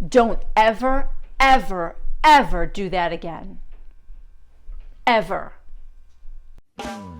Don't ever, ever, ever do that again. Ever. Hi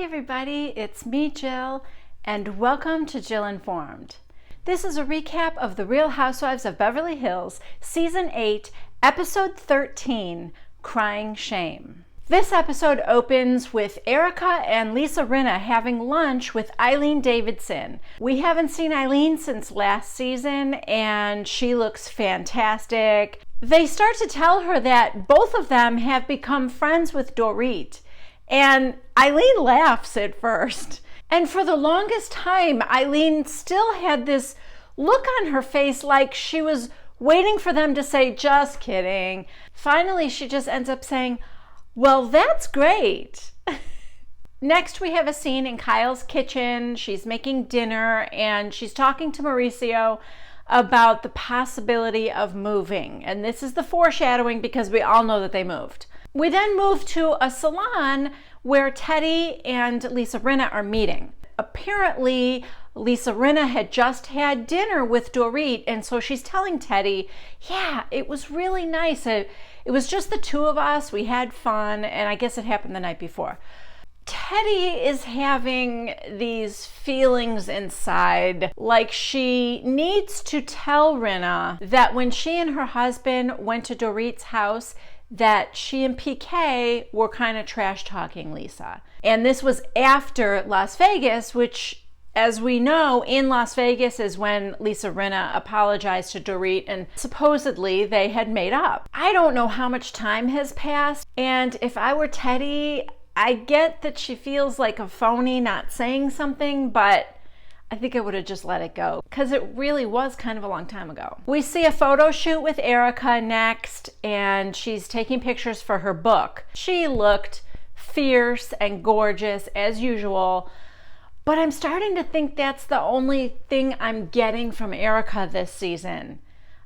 everybody, it's me, Jill, and welcome to Jill Informed. This is a recap of The Real Housewives of Beverly Hills, Season 8, Episode 13, Crying Shame. This episode opens with Erika and Lisa Rinna having lunch with Eileen Davidson. We haven't seen Eileen since last season, and she looks fantastic. They start to tell her that both of them have become friends with Dorit, and Eileen laughs at first. And for the longest time, Eileen still had this look on her face like she was waiting for them to say, "Just kidding." Finally, she just ends up saying, "Well, that's great." Next, we have a scene in Kyle's kitchen. She's making dinner and she's talking to Mauricio about the possibility of moving. And this is the foreshadowing because we all know that they moved. We then move to a salon where Teddy and Lisa Rinna are meeting. Apparently, Lisa Rinna had just had dinner with Dorit, and so she's telling Teddy, "Yeah, it was really nice. It was just the two of us. We had fun," and I guess it happened the night before. Teddy is having these feelings inside, like she needs to tell Rinna that when she and her husband went to Dorit's house, that she and PK were kind of trash talking Lisa. And this was after Las Vegas, which, as we know, in Las Vegas is when Lisa Rinna apologized to Dorit and supposedly they had made up. I don't know how much time has passed, and if I were Teddy, I get that she feels like a phony not saying something, but I think I would have just let it go because it really was kind of a long time ago. We see a photo shoot with Erika next, and she's taking pictures for her book. She looked fierce and gorgeous as usual, but I'm starting to think that's the only thing I'm getting from Erika this season.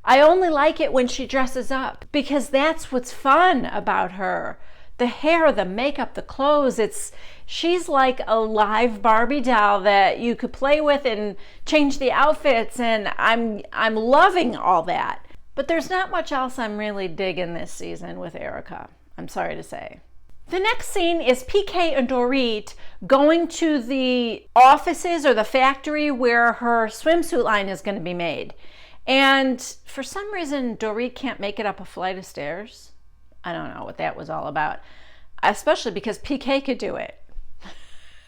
I only like it when she dresses up because that's what's fun about her. The hair, the makeup, the clothes, she's like a live Barbie doll that you could play with and change the outfits, and I'm loving all that. But there's not much else I'm really digging this season with Erika, I'm sorry to say. The next scene is PK and Dorit going to the offices or the factory where her swimsuit line is going to be made. And for some reason, Dorit can't make it up a flight of stairs. I don't know what that was all about, especially because PK could do it.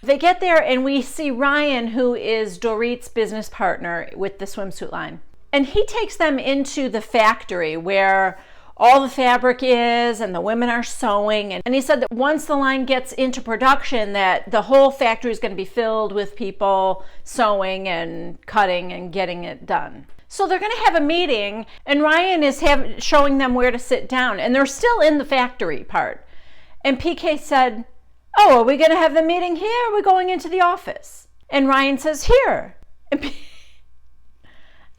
They get there and we see Ryan, who is Dorit's business partner with the swimsuit line. And he takes them into the factory where all the fabric is and the women are sewing. And he said that once the line gets into production, that the whole factory is going to be filled with people sewing and cutting and getting it done. So they're going to have a meeting, and Ryan is showing them where to sit down, and they're still in the factory part. And PK said, "Oh, are we going to have the meeting here, or are we going into the office?" And Ryan says, "Here." And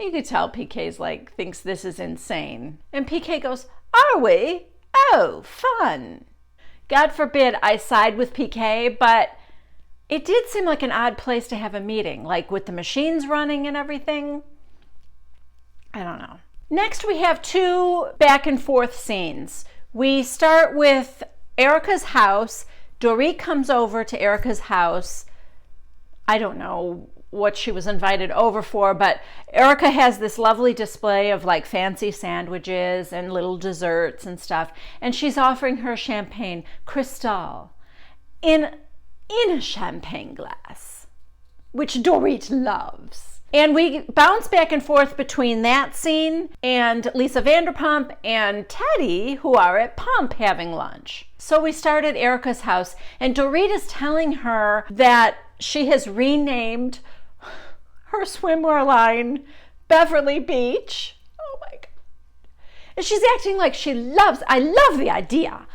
you could tell PK's like, thinks this is insane. And PK goes, "Are we? Oh, fun." God forbid I side with PK, but it did seem like an odd place to have a meeting, like with the machines running and everything. I don't know. Next, we have two back and forth scenes. We start with Erika's house. Dorit comes over to Erika's house. I don't know what she was invited over for, but Erika has this lovely display of like fancy sandwiches and little desserts and stuff. And she's offering her champagne, Cristal, in a champagne glass, which Dorit loves. And we bounce back and forth between that scene and Lisa Vanderpump and Teddy, who are at Pump having lunch. So we start at Erika's house, and Dorit is telling her that she has renamed her swimwear line Beverly Beach. Oh my God. And she's acting like I love the idea.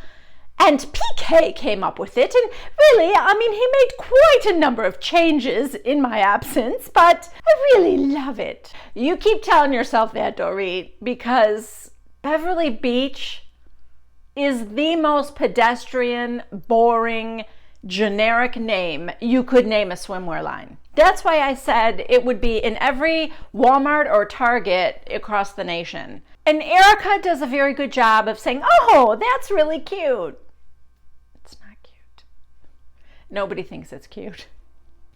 And PK came up with it, and really, he made quite a number of changes in my absence, but I really love it. You keep telling yourself that, Dorit, because Beverly Beach is the most pedestrian, boring, generic name you could name a swimwear line. That's why I said it would be in every Walmart or Target across the nation. And Erika does a very good job of saying, oh, that's really cute. It's not cute. Nobody thinks it's cute.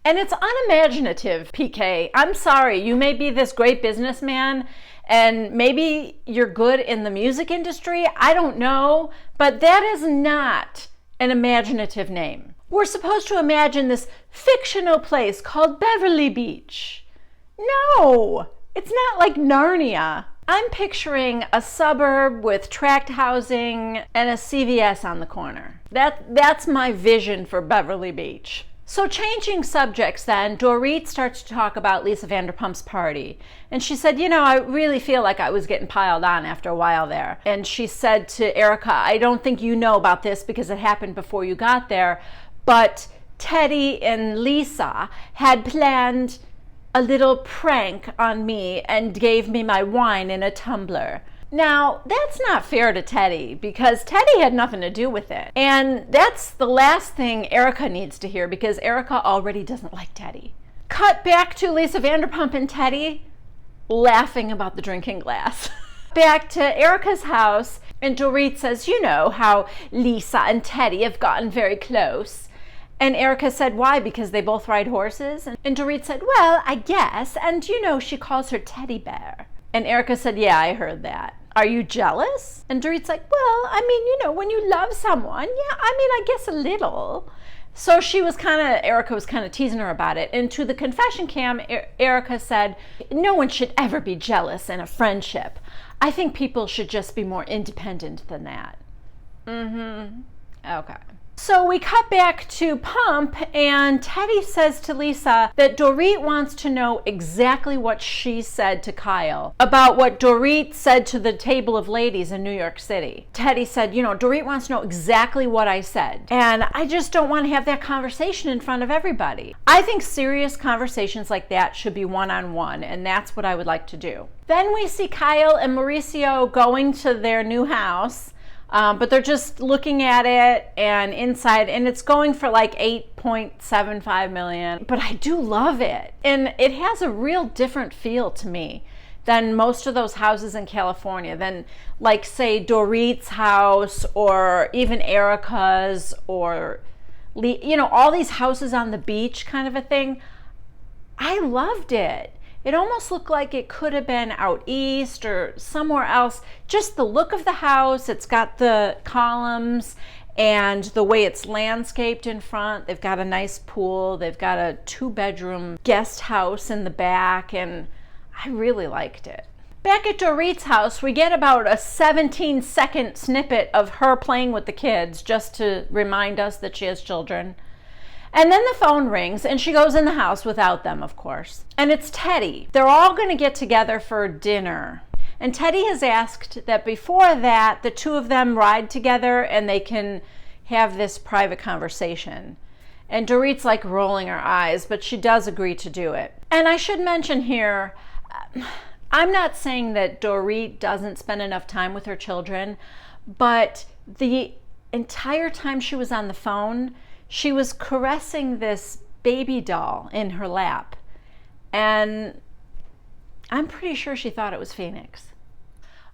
And it's unimaginative, PK. I'm sorry, you may be this great businessman and maybe you're good in the music industry. I don't know, but that is not an imaginative name. We're supposed to imagine this fictional place called Beverly Beach. No, it's not like Narnia. I'm picturing a suburb with tract housing and a CVS on the corner. That's my vision for Beverly Beach. So changing subjects then, Dorit starts to talk about Lisa Vanderpump's party. And she said, I really feel like I was getting piled on after a while there. And she said to Erika, I don't think you know about this because it happened before you got there, but Teddy and Lisa had planned a little prank on me and gave me my wine in a tumbler. Now, that's not fair to Teddy because Teddy had nothing to do with it. And that's the last thing Erika needs to hear because Erika already doesn't like Teddy. Cut back to Lisa Vanderpump and Teddy laughing about the drinking glass. Back to Erika's house, and Dorit says, how Lisa and Teddy have gotten very close. And Erika said, why? Because they both ride horses? And Dorit said, well, I guess. And she calls her teddy bear. And Erika said, yeah, I heard that. Are you jealous? And Dorit's like, well, when you love someone, yeah, I guess a little. So Erika was kind of teasing her about it. And to the confession cam, Erika said, no one should ever be jealous in a friendship. I think people should just be more independent than that. Okay. So we cut back to Pump, and Teddy says to Lisa that Dorit wants to know exactly what she said to Kyle about what Dorit said to the table of ladies in New York City. Teddy said, Dorit wants to know exactly what I said, and I just don't want to have that conversation in front of everybody. I think serious conversations like that should be one-on-one, and that's what I would like to do. Then we see Kyle and Mauricio going to their new house. But they're just looking at it and inside, and it's going for like $8.75 million. But I do love it. And it has a real different feel to me than most of those houses in California, than like, say, Dorit's house or even Erika's or, all these houses on the beach kind of a thing. I loved it. It almost looked like it could have been out east or somewhere else. Just the look of the house. It's got the columns and the way it's landscaped in front. They've got a nice pool. They've got a 2-bedroom guest house in the back, and I really liked it. Back at Dorit's house, we get about a 17-second snippet of her playing with the kids just to remind us that she has children. And then the phone rings, and she goes in the house without them, of course. And it's Teddy. They're all going to get together for dinner. And Teddy has asked that before that, the two of them ride together and they can have this private conversation. And Dorit's like rolling her eyes, but she does agree to do it. And I should mention here, I'm not saying that Dorit doesn't spend enough time with her children, but the entire time she was on the phone, she was caressing this baby doll in her lap. And I'm pretty sure she thought it was Phoenix.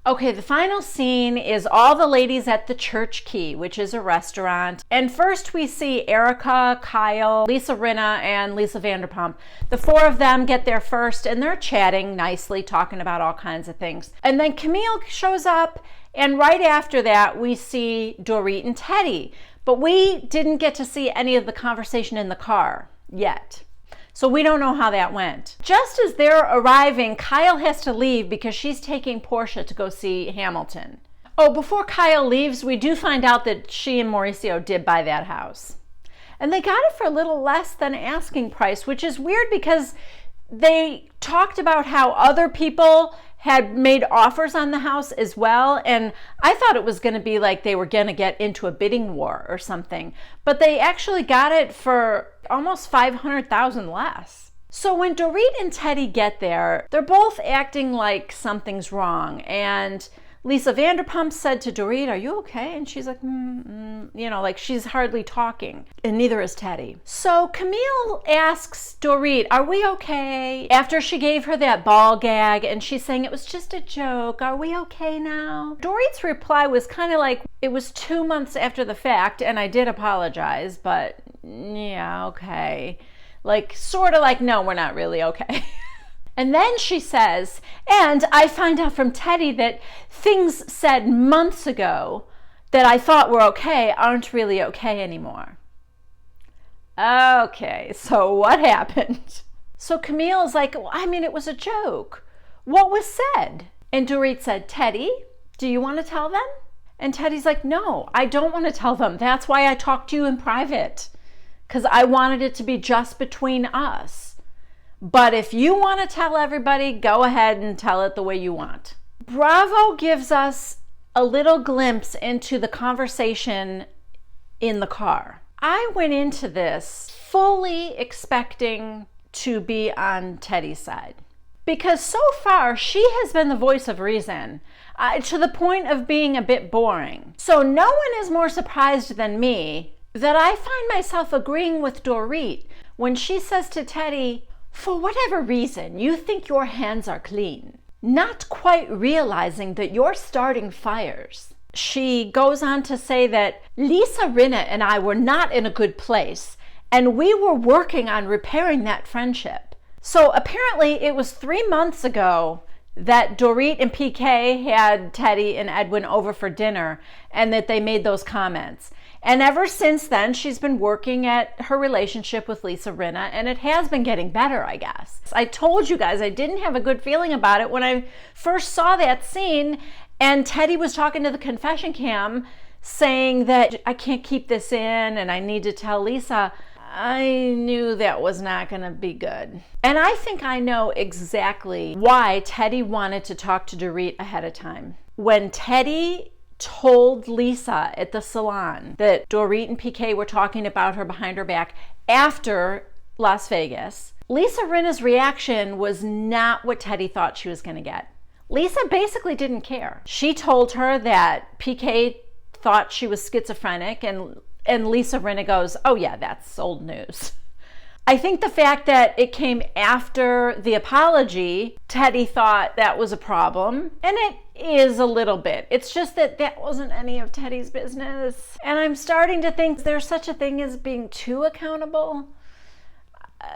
Okay, the final scene is all the ladies at the Church Key, which is a restaurant. And first we see Erika, Kyle, Lisa Rinna, and Lisa Vanderpump. The four of them get there first, and they're chatting nicely, talking about all kinds of things. And then Camille shows up, and right after that, we see Dorit and Teddy. But we didn't get to see any of the conversation in the car yet. So we don't know how that went. Just as they're arriving, Kyle has to leave because she's taking Portia to go see Hamilton. Oh, before Kyle leaves, we do find out that she and Mauricio did buy that house. And they got it for a little less than asking price, which is weird because they talked about how other people had made offers on the house as well. And I thought it was going to be like they were going to get into a bidding war or something. But they actually got it for almost $500,000 less. So when Dorit and Teddy get there, they're both acting like something's wrong. And Lisa Vanderpump said to Dorit, "Are you okay?" And she's like, like she's hardly talking. And neither is Teddy. So Camille asks Dorit, "Are we okay?" After she gave her that ball gag and she's saying it was just a joke. "Are we okay now?" Dorit's reply was kind of like, "It was 2 months after the fact and I did apologize, but yeah, okay." Like, sort of like, "No, we're not really okay." And then she says, "And I find out from Teddy that things said months ago that I thought were okay aren't really okay anymore." Okay, so what happened? So Camille's like, "Well, I mean, it was a joke. What was said?" And Dorit said, "Teddy, do you want to tell them?" And Teddy's like, "No, I don't want to tell them. That's why I talked to you in private, because I wanted it to be just between us. But if you want to tell everybody, go ahead and tell it the way you want." Bravo gives us a little glimpse into the conversation in the car. I went into this fully expecting to be on Teddy's side, because so far she has been the voice of reason, to the point of being a bit boring. So no one is more surprised than me that I find myself agreeing with Dorit when she says to Teddy, "For whatever reason, you think your hands are clean," not quite realizing that you're starting fires. She goes on to say that Lisa Rinna and I were not in a good place, and we were working on repairing that friendship. So apparently it was 3 months ago that Dorit and PK had Teddy and Edwin over for dinner and that they made those comments. And ever since then, she's been working at her relationship with Lisa Rinna, and it has been getting better, I guess. I told you guys I didn't have a good feeling about it when I first saw that scene, and Teddy was talking to the confession cam saying that I can't keep this in and I need to tell Lisa. I knew that was not going to be good. And I think I know exactly why Teddy wanted to talk to Dorit ahead of time. When Teddy told Lisa at the salon that Dorit and PK were talking about her behind her back after Las Vegas, Lisa Rinna's reaction was not what Teddy thought she was going to get. Lisa basically didn't care. She told her that PK thought she was schizophrenic, and Lisa Rinna goes, "Oh yeah, that's old news." I think the fact that it came after the apology, Teddy thought that was a problem, and it is a little bit. It's just that wasn't any of Teddy's business. And I'm starting to think there's such a thing as being too accountable.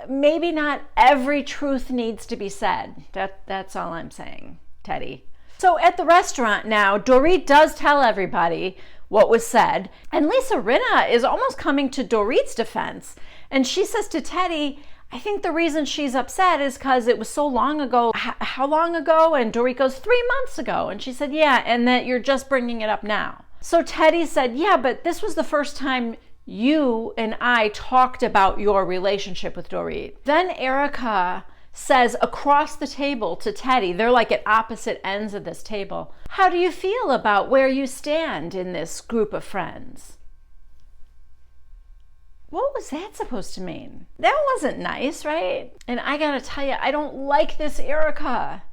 Maybe not every truth needs to be said. That's all I'm saying, Teddy. So at the restaurant now, Dorit does tell everybody what was said, and Lisa Rinna is almost coming to Dorit's defense. And she says to Teddy, I think the reason she's upset is because it was so long ago. How long ago? And Dorit goes, 3 months ago. And she said, yeah, and that you're just bringing it up now. So Teddy said, yeah, but this was the first time you and I talked about your relationship with Dorit. Then Erika says across the table to Teddy, they're like at opposite ends of this table, how do you feel about where you stand in this group of friends? What was that supposed to mean? That wasn't nice, right? And I gotta tell you, I don't like this Erika.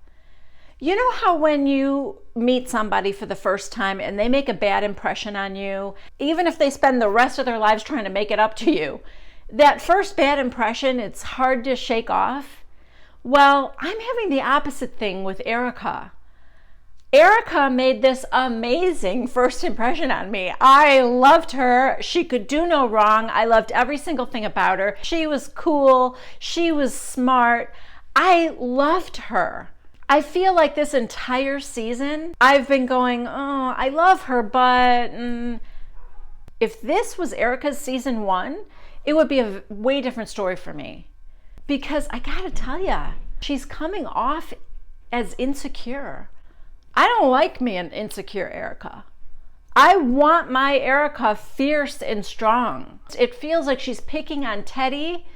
You know how when you meet somebody for the first time and they make a bad impression on you, even if they spend the rest of their lives trying to make it up to you, that first bad impression, it's hard to shake off? Well, I'm having the opposite thing with Erika. Erika made this amazing first impression on me. I loved her. She could do no wrong. I loved every single thing about her. She was cool. She was smart. I loved her. I feel like this entire season, I've been going, oh, I love her, but if this was Erika's season 1, it would be a way different story for me. Because I gotta tell ya, she's coming off as insecure. I don't like me an insecure Erika. I want my Erika fierce and strong. It feels like she's picking on Teddy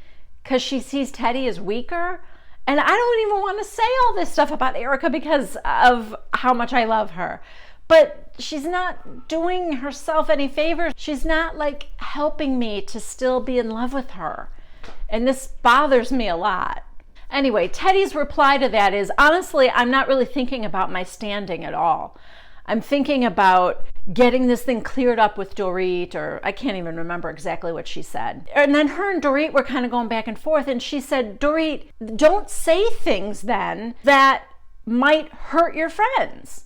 because she sees Teddy as weaker. And I don't even want to say all this stuff about Erika because of how much I love her. But she's not doing herself any favors. She's not like helping me to still be in love with her. And this bothers me a lot. Anyway, Teddy's reply to that is, honestly, I'm not really thinking about my standing at all. I'm thinking about getting this thing cleared up with Dorit, or I can't even remember exactly what she said. And then her and Dorit were kind of going back and forth, and she said, Dorit, don't say things then that might hurt your friends.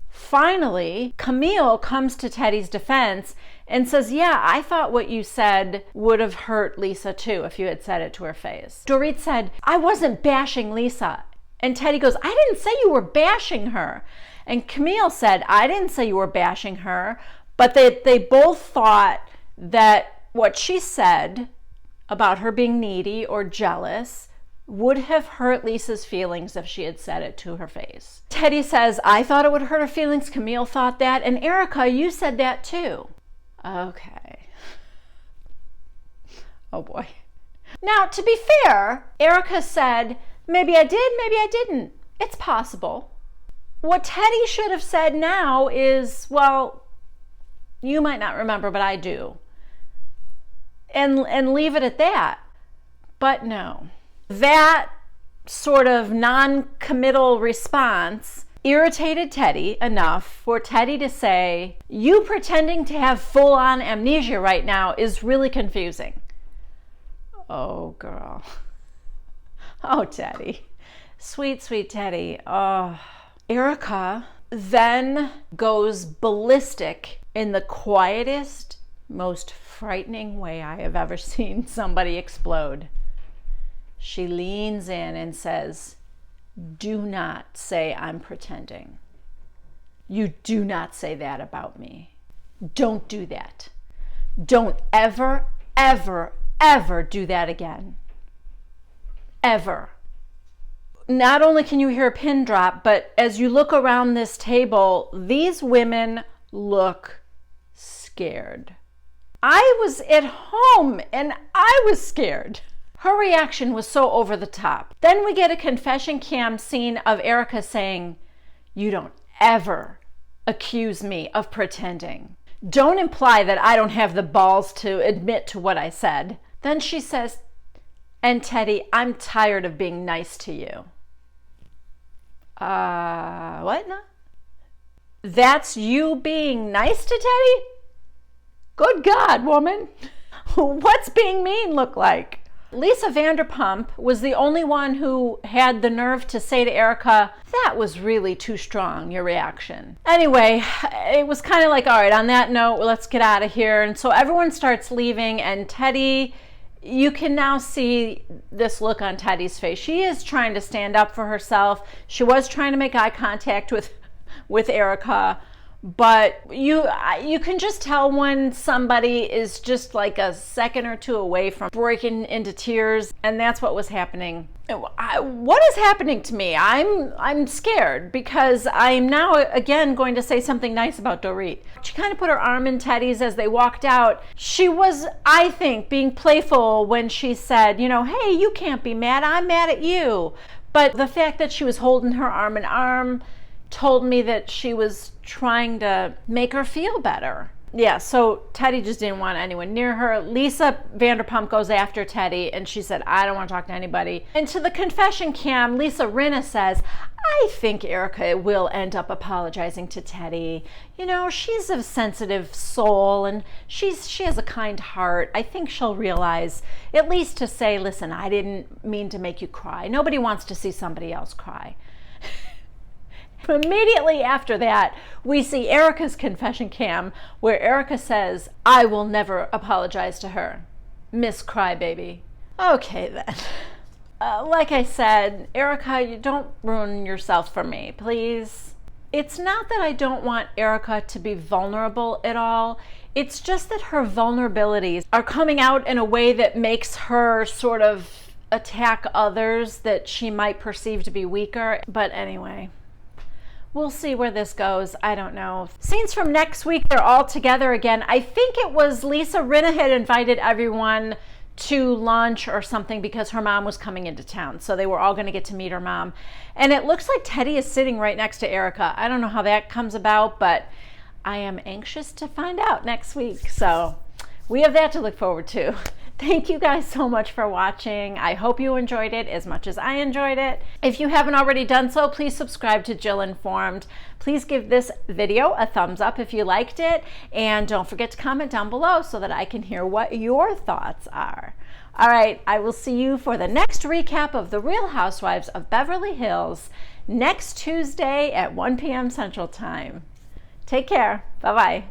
Finally, Camille comes to Teddy's defense and says, yeah, I thought what you said would have hurt Lisa too if you had said it to her face. Dorit said, I wasn't bashing Lisa. And Teddy goes, I didn't say you were bashing her. And Camille said, I didn't say you were bashing her, but they both thought that what she said about her being needy or jealous would have hurt Lisa's feelings if she had said it to her face. Teddy says, I thought it would hurt her feelings. Camille thought that. And Erika, you said that too. Okay. Oh boy. Now, to be fair, Erika said, maybe I did, maybe I didn't. It's possible. What Teddy should have said now is, well, you might not remember, but I do. And leave it at that. But no. That sort of non-committal response irritated Teddy enough for Teddy to say, you pretending to have full-on amnesia right now is really confusing. Oh, girl. Oh, Teddy. Sweet, sweet Teddy. Oh. Erika then goes ballistic in the quietest, most frightening way I have ever seen somebody explode. She leans in and says, do not say I'm pretending. You do not say that about me. Don't do that. Don't ever, ever, ever do that again. Ever. Not only can you hear a pin drop, but as you look around this table, these women look scared. I was at home and I was scared. Her reaction was so over the top. Then we get a confession cam scene of Erika saying, you don't ever accuse me of pretending. Don't imply that I don't have the balls to admit to what I said. Then she says, and Teddy, I'm tired of being nice to you. What now? That's you being nice to Teddy? Good God, woman. What's being mean look like? Lisa Vanderpump was the only one who had the nerve to say to Erika, that was really too strong, your reaction. Anyway, it was kind of like, all right, on that note, let's get out of here. And so everyone starts leaving, and Teddy, you can now see this look on Teddy's face. She is trying to stand up for herself. She was trying to make eye contact with Erika. But you can just tell when somebody is just like a second or two away from breaking into tears, and that's what was happening. What is happening to me? I'm scared because I'm now again going to say something nice about Dorit. She kind of put her arm in Teddy's as they walked out. She was, I think, being playful when she said, hey, you can't be mad. I'm mad at you. But the fact that she was holding her arm in arm told me that she was trying to make her feel better. Yeah, so Teddy just didn't want anyone near her. Lisa Vanderpump goes after Teddy, and she said, I don't want to talk to anybody. And to the confession cam, Lisa Rinna says, I think Erika will end up apologizing to Teddy. She's a sensitive soul, and she has a kind heart. I think she'll realize, at least to say, listen, I didn't mean to make you cry. Nobody wants to see somebody else cry. Immediately after that, we see Erika's confession cam where Erika says, I will never apologize to her. Miss Crybaby. Okay then. Like I said, Erika, you don't ruin yourself for me, please. It's not that I don't want Erika to be vulnerable at all. It's just that her vulnerabilities are coming out in a way that makes her sort of attack others that she might perceive to be weaker. But anyway, we'll see where this goes. I don't know. Scenes from next week, they're all together again. I think it was Lisa Rinna had invited everyone to lunch or something because her mom was coming into town. So they were all going to get to meet her mom. And it looks like Teddy is sitting right next to Erika. I don't know how that comes about, but I am anxious to find out next week. So we have that to look forward to. Thank you guys so much for watching. I hope you enjoyed it as much as I enjoyed it. If you haven't already done so, please subscribe to Jill Informed. Please give this video a thumbs up if you liked it, and don't forget to comment down below so that I can hear what your thoughts are. All right, I will see you for the next recap of The Real Housewives of Beverly Hills next Tuesday at 1 p.m. Central Time. Take care. Bye-bye.